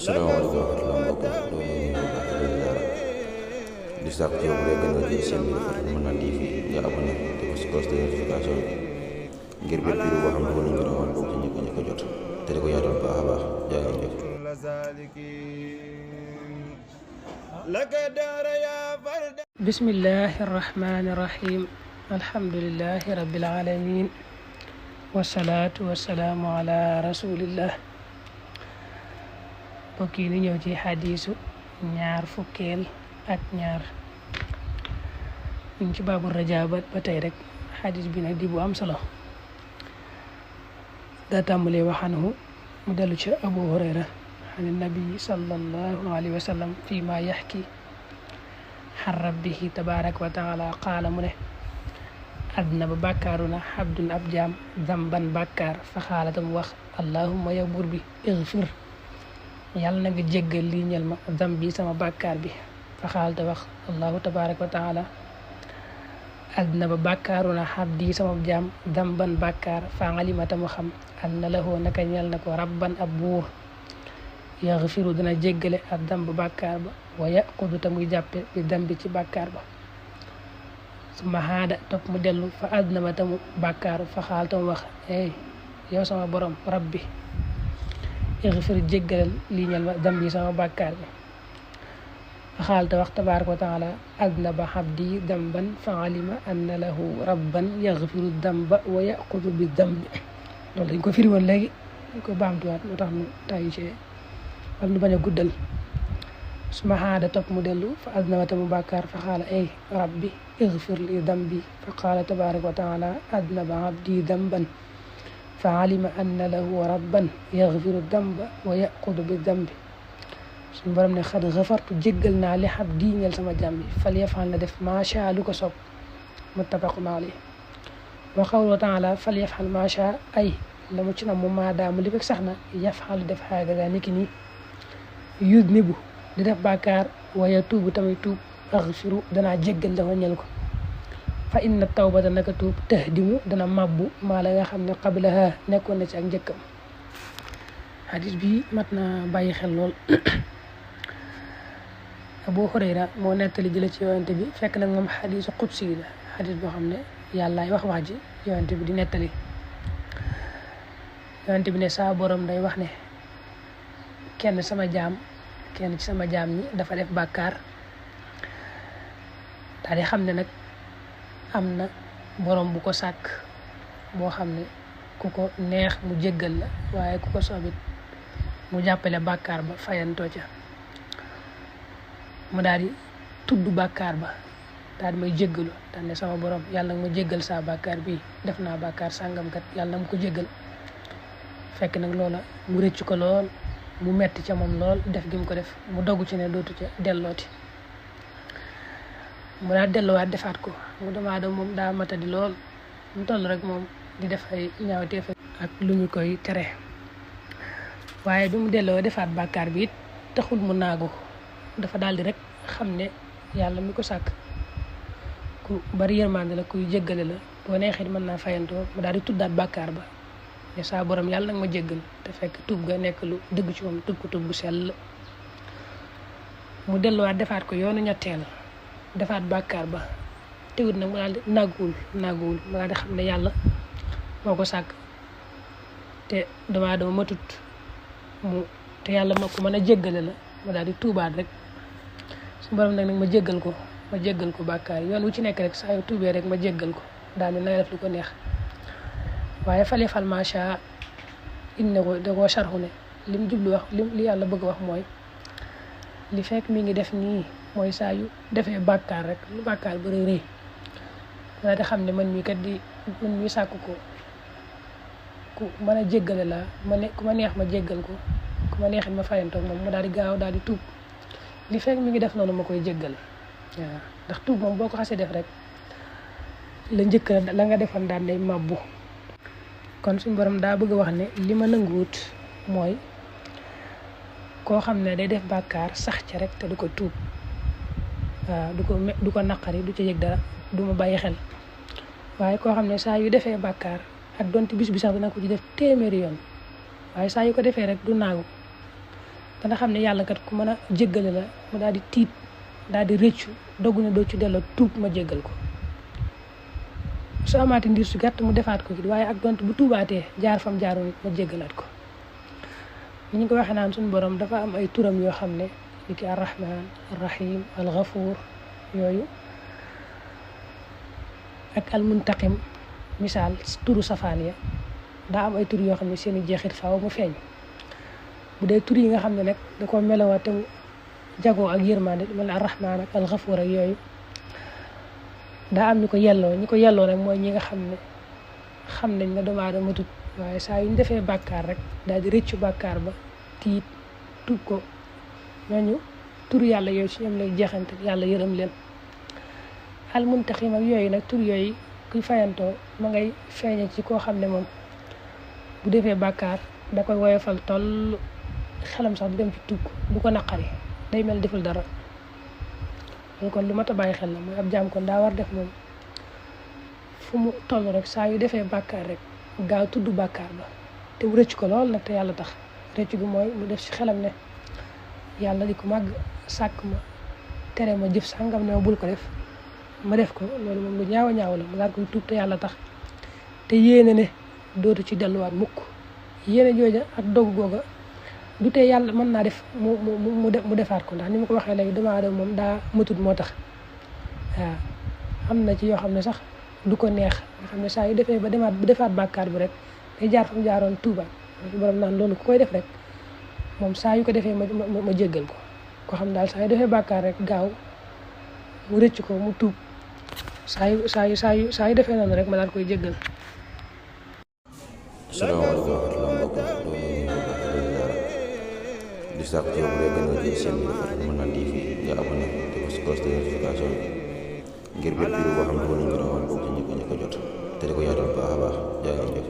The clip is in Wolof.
salaamaaleykum wa rahmatulah mbokk yi ñoo ngi nuyu bu baax di sàkku ci yow bu dee gën a jël seen bi Fatma Mannane TV nga abonné te ko si cloche de notification bi ngir bépp vidéo boo xam ne nañ ko doon bokk ci ñëpp ko jot te di ko yaatal baax a baax jaa ngeen jëf. bismillahi rahmani rahim alhamdulillahi rabbil alamin wasalaatu wasalaamu ala rasulillah. mbokk yi ni ñëw ci xadiisu ñaar fukkeel ak ñaar ñu ngi ci baabu rajaa ba tey rek xadiis bi nag di bu am solo daa tàmbalee waxanhu mu dellu ci abu hurayra an nabi sallallahu alayhi wa sallam fi ma yaxki xan rabbihi tabaaraka wa taala qaala mu ne àdduna ba bàkkaaru na xabdun ab jaam damban bàkkaar fa xaala tam wax allahumma yow buur bi igfir yàlla na nga jéggal lii ñel ma dam bi sama bàkkaar bi fa xaal te wax allahu tabaraka wa taala àdduna ba bàkkaaru na xabdi sama jaam damban bàkkaar fa alima ta mu xam an na lahu naka ñel na ko rabban ab buur yaxfiru dina jéggale ak dam ba bàkkaar ba wa yaqudu ta muy jàppe bi dam bi ci bàkkaar ba suma haada topp mu dellu fa àdduna ba tamu bàkkaaru fa xaal ta mu wax yow sama borom rabbi igfir jéggalal lii ñel ma dam bi sama bàkkaar bi fa xaal te wax tabaaraka wa taala adna ba xabdi damban fa alima anna lahu rabban yaxfiru damba wa yaqudu bi dambi loolu dañ ko firi woon léegi dañ ko baamtuwaat moo tax mu tàyyi ci wala nu bañ a guddal suma xaada topp mu dellu fa adna ba tamu bàkkaar fa xaala rabbi igfir li dambi fa qaala tabaaraka wa taala adna ba xabdi damban fa alima anna lahu rabban yaxfiru damba wa yaqudu bi dambi suñu borom ne xad xafartu jéggal naa li xab diiñal sama jàmm bi fal yafal na def macha lu ko soob muttafaqun alayhi wa qawlu taala fal yafal macha ay la mu ci na mu maadaamu li fekk sax na yafal def xaagaga niki nii yudnibu di def bàkkaar wa yatuubu tamit tuub axfiru danaa jéggal dafa ñel ko fa inna tawbata naka tuub tahdimu dana mabbu maa la nga xam ne qablaha nekkoon na ci ak njëkkam. xadis bi mat na bàyyi xel lool. Abu Hurayra moo nettali jële ci yonente bi fekk nag moom xadisu qudsi la xadis boo xam ne yàllaay wax ji yonente bi di nettali yonente bi ne saa borom day wax ne kenn ci sama jaam ñi dafa def bàkkaar daal di xam ne nag am na borom bu ko sàkk boo xam ne ku ko neex mu jéggal la waaye ku ko soobit mu jàppale bàkkaar ba fayantoo ca mu daal di tudd bàkkaar ba daal di may jéggalu daal ne sama borom yàlla nga ma jéggal saa bàkkaar bii def naa bàkkaar sàngamkat yàlla na mu ko jéggal fekk nag loola mu rëcc ko lool mu metti ca moom lool def gi mu ko def mu dogu ci ne dootu ca dellooti mu daal delluwaat defaat ko mu dama adam moom daa matadi lool mu toll rek moom di def ay ñaawteef ak lu ñu koy tere waaye bi mu delloo defaat bàkkaar bi it taxul mu naagu dafa daal di rek xam ne yàlla mi ko sàkk ku bari yërmande la kuy jéggale la boo neexit mën naa fayantoo mu daal di tuddaat bàkkaar ba ne saa borom yàlla nag ma jéggal te fekk tuub ga nekk lu dëgg ci moom tuub ko tuub bu sell mu delluwaat defaat ko yoonu ñetteel defaat bàkkaar ba teewut nag mu daal di naaguwul mu daal di xam ne yàlla moo ko sàkk te dama matut te yàlla ma ko mën a jéggale la mu daal di tuubaat rek su borom nag ma jéggal ko bàkkaar yoon wu ci nekk rek saa yu tuubee rek ma jéggal ko daal di na def lu ko neex waaye fale fal macha inne ko da koo sarxu ne lim jublu wax li yàlla bëgg wax mooy li fekk mi ngi def nii mooy saa yu defee bàkkaar rek lu bàkkaar ba rëy daa di xam ne man mii sàkk ko ku mën a jéggale la ku ma neex ma jéggal ko ku ma neexit ma fayantoog moom mu daal di gaaw daal di tuub li fekk mi ngi def noonu ma koy jéggal waaw ndax tuub moom boo ko xasee def rek la njëkk la nga defoon daan day màbbu kon suñu borom daa bëgg wax ne li ma nanguwut mooy koo xam ne day def bàkkaar sax ca rek te du ko tuub waaw du ko naqari du ca yëg dara du ma bàyyi xel waaye koo xam ne saa yu defee bàkkaar ak donte bis bi sax dina ko ci def téeméeri yoon waaye saa yu ko defee rek du naagu dana xam ne yàlla kat ku mën a jéggale la mu daal di tiit daal di rëccu dogu ne doo ci delloo tuub ma jéggal ko. su amaati ndiir su gàtt mu defaat ko ci waaye ak donte bu tuubaatee jaar fam jaaroon ma jéggalaat ko. ni ñu ko waxee naan suñu borom dafa am ay turam yoo xam ne ni ki arrahman arrahim alghafuur yooyu ak almuntaqim misaal turu safaan ya daa am ay tur yoo xam ne seeni jeexit faaw mu feeñ. bu dee tur yi nga xam ne nag da ko melowoo te mu jagoo ak yërmande mel arrahman ak alghafuur ak yooyu daa am ñu ko yelloo rek mooy ñi nga xam ne xam nañ ne doomu aadama matut waaye saa yu ñu defee bàkkaar rek daal di rëccu bàkkaar ba tiit tuub ko ñooñu tur yàlla yooyu ci ñoom lay jeexante yàlla yërëm leen. al muntaxim ak yooyu nag tur yooyu kuy fayantoo ma ngay feeñe ci koo xam ne moom bu defee bàkkaar da koy woyofal toll xelam sax du dem ci tuub ko du ko naqari day mel deful dara. loolu kon lu mat a bàyyi xel la mooy ab jaam kon daa war def moom fu mu toll rek saa yu defee bàkkaar rek gaaw tudd bàkkaar ba te mu rëcc ko lool nag te yàlla tax rëcc gu mooy mu def ci xelam ne yàlla di ko màgg sàkk ma tere ma jëf sàngam ne ma bul ko def ma def ko loolu moom lu ñaaw a ñaaw la mu daal koy tuub te yàlla tax te yéene ne dootu ci delluwaat mukk. yéene jooja ak dogu googa du tee yàlla mën naa def mu defaat ko ndax ni ma ko waxee léegi doomu aadama moom daa matut moo tax waaw am na ci yoo xam ne sax du ko neex nga xam ne saa yu defee ba defaat bàkkaar bi rek day jaar fa mu jaaroon tuubaat borom naan loolu ku koy def rek moom saa yu ko defee ma jéggal ko koo xam daal saa yu defee bàkkaar rek gaaw mu rëcc ko mu tuub saa yu defee noonu rek ma daal koy jéggal. asalaamaaleykum wa rahmatulah mbokk di sàkk ci yow bu dee gën a jël seen bi dafa mën naa TV nga abonné te ko si cloche de notification ngir bépp vidéo boo xam ne dugal nañ ko rawal bokk ci ñi ko jot te di ko yaatal bu baax a baax jaa ngeen jëf